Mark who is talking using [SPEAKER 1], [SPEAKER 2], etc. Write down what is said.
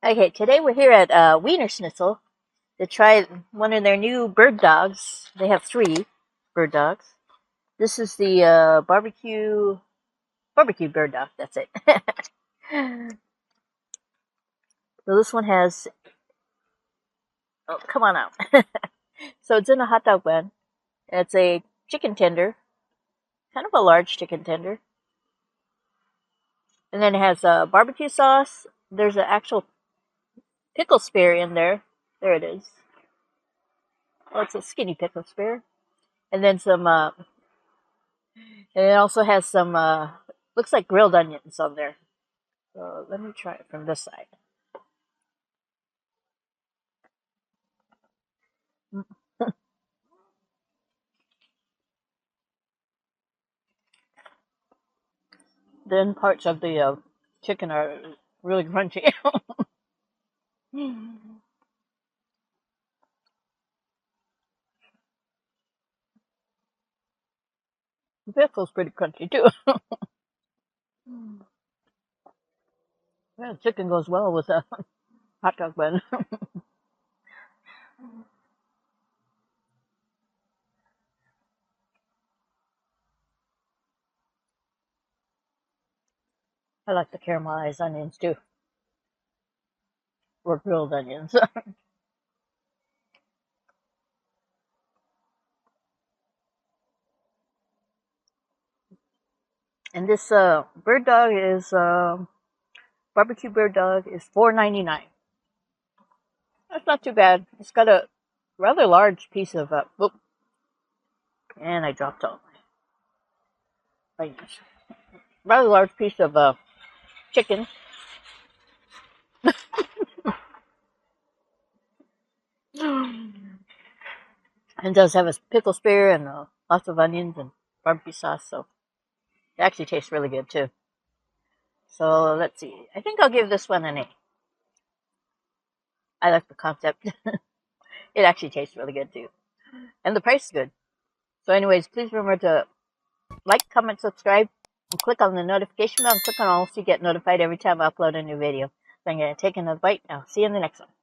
[SPEAKER 1] Okay, today we're here at Wienerschnitzel to try one of their new bird dogs. They have 3 bird dogs. This is the BBQ Bird Dog. That's it. So this one has. Oh, come on out. So it's in a hot dog bun. It's a chicken tender, kind of a large chicken tender, and then it has barbecue sauce. There's an actual pickle spear in there. There it is. Oh, it's a skinny pickle spear, and then some. And it also has some, looks like grilled onions on there. So let me try it from this side. Then parts of the chicken are really crunchy. The pickle's pretty crunchy too. Yeah, chicken goes well with a hot dog bun. I like the caramelized onions too, or grilled onions. And this bird dog is barbecue bird dog is $4.99. That's not too bad. It's got a rather large piece of and I dropped all my onions. Rather large piece of chicken. And does have a pickle spear and lots of onions and barbecue sauce, so it actually tastes really good too. So let's see. I think I'll give this one an A. I like the concept. It actually tastes really good too. And the price is good. So anyways, please remember to like, comment, subscribe, and click on the notification bell and click on all so you get notified every time I upload a new video. So I'm going to take another bite. I'll see you in the next one.